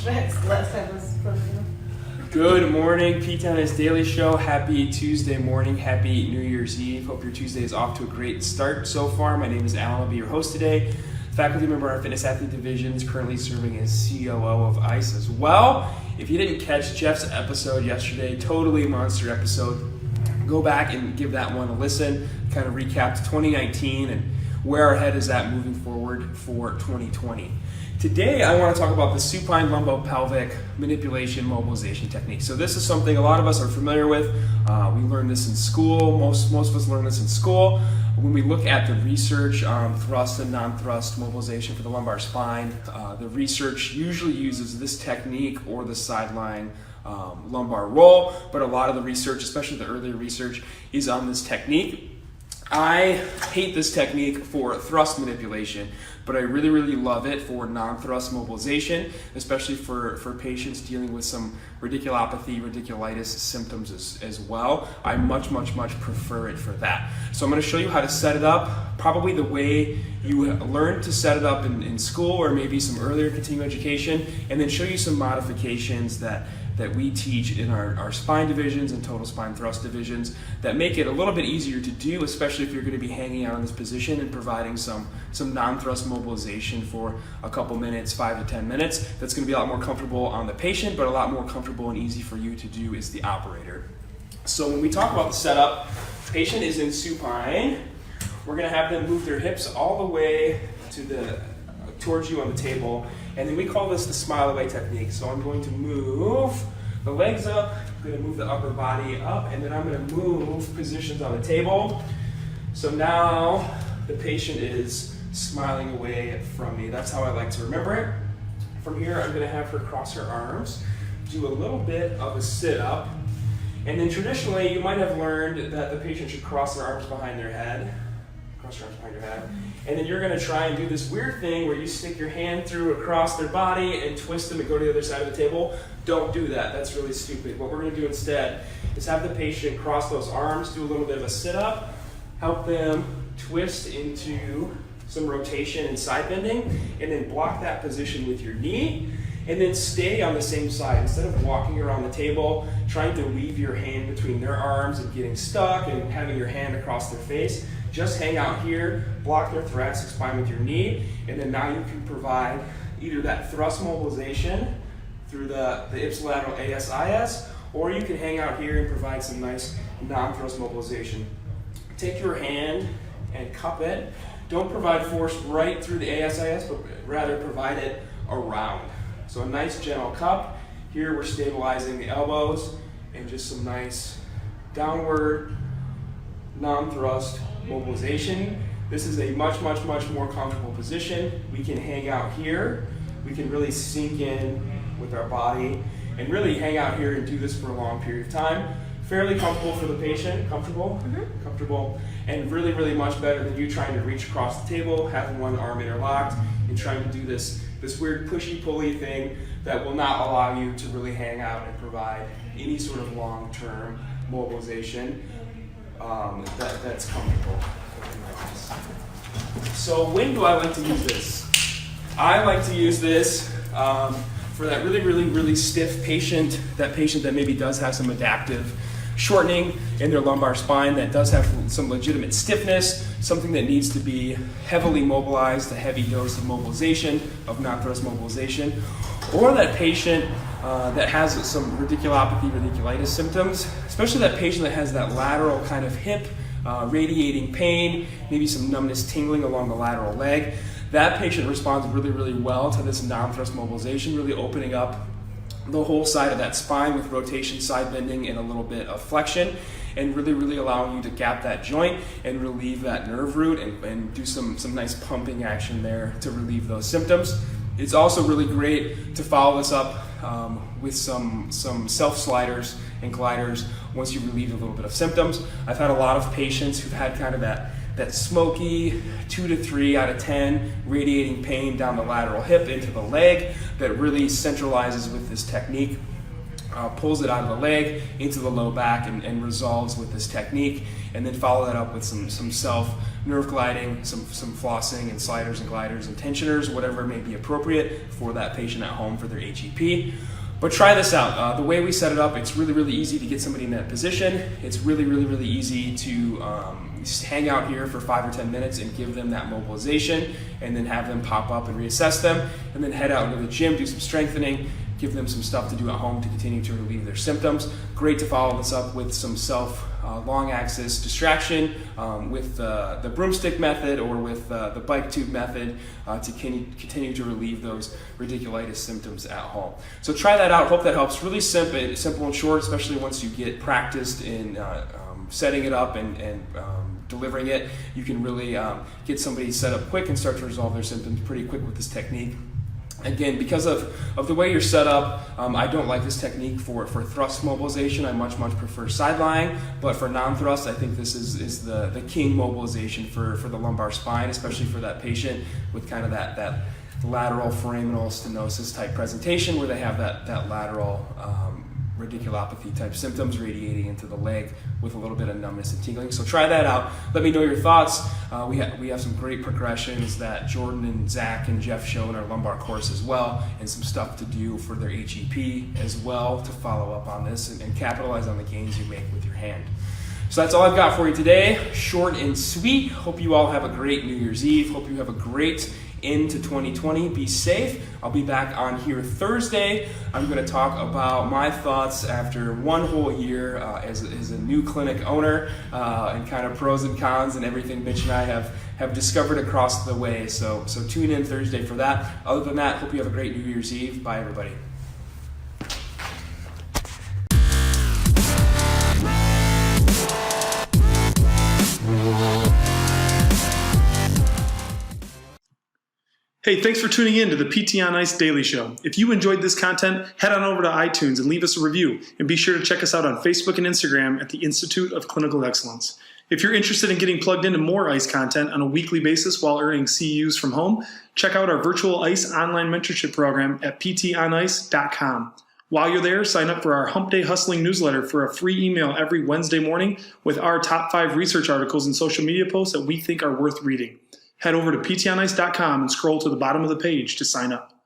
Let's have this person. Good morning, P-Tennis Daily Show. Happy Tuesday morning, happy New Year's Eve. Hope your Tuesday is off to a great start so far. My name is Alan, I'll be your host today. Faculty member of our fitness athlete division, is currently serving as COO of ICE as well. If you didn't catch Jeff's episode yesterday, totally monster episode, go back and give that one a listen, kind of recap 2019 and where our head is at moving forward for 2020. Today, I want to talk about the supine lumbopelvic manipulation mobilization technique. So this is something a lot of us are familiar with. We learned this in school. Most of us learn this in school. When we look at the research on thrust and non-thrust mobilization for the lumbar spine, the research usually uses this technique or the sideline lumbar roll, but a lot of the research, especially the earlier research, is on this technique. I hate this technique for thrust manipulation, but I really love it for non-thrust mobilization, especially for patients dealing with some radiculopathy, radiculitis symptoms as well. I much prefer it for that. So I'm going to show you how to set it up, probably the way you learned to set it up in school or maybe some earlier continuing education, and then show you some modifications that we teach in our spine divisions and total spine thrust divisions that make it a little bit easier to do, especially if you're going to be hanging out in this position and providing some non-thrust mobilization for a couple minutes, 5 to 10 minutes. That's going to be a lot more comfortable on the patient, but a lot more comfortable and easy for you to do as the operator. So when we talk about the setup, patient is in supine. We're going to have them move their hips all the way towards you on the table, and then we call this the smile away technique. So I'm going to move the legs up, I'm going to move the upper body up, and then I'm going to move positions on the table. So now the patient is smiling away from me. That's how I like to remember it. From here, I'm going to have her cross her arms, do a little bit of a sit-up, and then traditionally you might have learned that the patient should cross their arms behind their head. Cross your arms behind your head. And then you're going to try and do this weird thing where you stick your hand through across their body and twist them and go to the other side of the table. Don't do that. That's really stupid. What we're going to do instead is have the patient cross those arms, do a little bit of a sit-up, help them twist into some rotation and side bending, and then block that position with your knee, and then stay on the same side. Instead of walking around the table, trying to weave your hand between their arms and getting stuck and having your hand across their face, just hang out here, block their thoracic spine with your knee, and then now you can provide either that thrust mobilization through the ipsilateral ASIS, or you can hang out here and provide some nice non-thrust mobilization. Take your hand and cup it. Don't provide force right through the ASIS, but rather provide it around. So a nice gentle cup. Here we're stabilizing the elbows and just some nice downward non-thrust mobilization. This is a much more comfortable position. We can hang out here. We can really sink in with our body and really hang out here and do this for a long period of time. Fairly comfortable for the patient. Comfortable? Mm-hmm. Comfortable. And really much better than you trying to reach across the table, having one arm interlocked, and trying to do this weird pushy-pulley thing that will not allow you to really hang out and provide any sort of long-term mobilization that's comfortable. So when do I like to use this? I like to use this for that really stiff patient, that patient that maybe does have some adaptive shortening in their lumbar spine, that does have some legitimate stiffness, something that needs to be heavily mobilized, a heavy dose of mobilization, of non-thrust mobilization, or that patient that has some radiculopathy, radiculitis symptoms, especially that patient that has that lateral kind of hip radiating pain, maybe some numbness, tingling along the lateral leg. That patient responds really well to this non-thrust mobilization, really opening up the whole side of that spine with rotation, side bending, and a little bit of flexion, and really allowing you to gap that joint and relieve that nerve root and do some nice pumping action there to relieve those symptoms. It's also really great to follow this up with some self sliders and gliders once you relieve a little bit of symptoms. I've had a lot of patients who've had kind of that smoky 2 to 3 out of 10 radiating pain down the lateral hip into the leg that really centralizes with this technique. pulls it out of the leg into the low back and resolves with this technique, and then follow that up with some self nerve gliding, some flossing and sliders and gliders and tensioners, whatever may be appropriate for that patient at home for their HEP. But try this out. The way we set it up, it's really easy to get somebody in that position. It's really easy to just hang out here for 5 or 10 minutes and give them that mobilization, and then have them pop up and reassess them, and then head out into the gym, do some strengthening, give them some stuff to do at home to continue to relieve their symptoms. Great to follow this up with some long axis distraction with the broomstick method or with the bike tube method to continue to relieve those radiculitis symptoms at home. So try that out. Hope that helps. Really simple and short, especially once you get practiced in setting it up and delivering it. You can really get somebody set up quick and start to resolve their symptoms pretty quick with this technique. Again, because of the way you're set up, I don't like this technique for thrust mobilization. I much prefer side lying, but for non-thrust, I think this is the king mobilization for the lumbar spine, especially for that patient with kind of that lateral foraminal stenosis type presentation where they have that lateral radiculopathy type symptoms radiating into the leg with a little bit of numbness and tingling. So try that out. Let me know your thoughts. We have some great progressions that Jordan and Zach and Jeff show in our lumbar course as well, and some stuff to do for their HEP as well to follow up on this and capitalize on the gains you make with your hand. So that's all I've got for you today. Short and sweet. Hope you all have a great New Year's Eve. Hope you have a great into 2020. Be safe. I'll be back on here Thursday. I'm going to talk about my thoughts after one whole year as a new clinic owner and kind of pros and cons and everything Mitch and I have discovered across the way. So tune in Thursday for that. Other than that, hope you have a great New Year's Eve. Bye, everybody. Hey, thanks for tuning in to the PT on Ice Daily Show. If you enjoyed this content, head on over to iTunes and leave us a review. And be sure to check us out on Facebook and Instagram at the Institute of Clinical Excellence. If you're interested in getting plugged into more ICE content on a weekly basis while earning CEUs from home, check out our virtual ICE online mentorship program at ptonice.com. While you're there, sign up for our Hump Day Hustling newsletter for a free email every Wednesday morning with our top 5 research articles and social media posts that we think are worth reading. Head over to ptonice.com and scroll to the bottom of the page to sign up.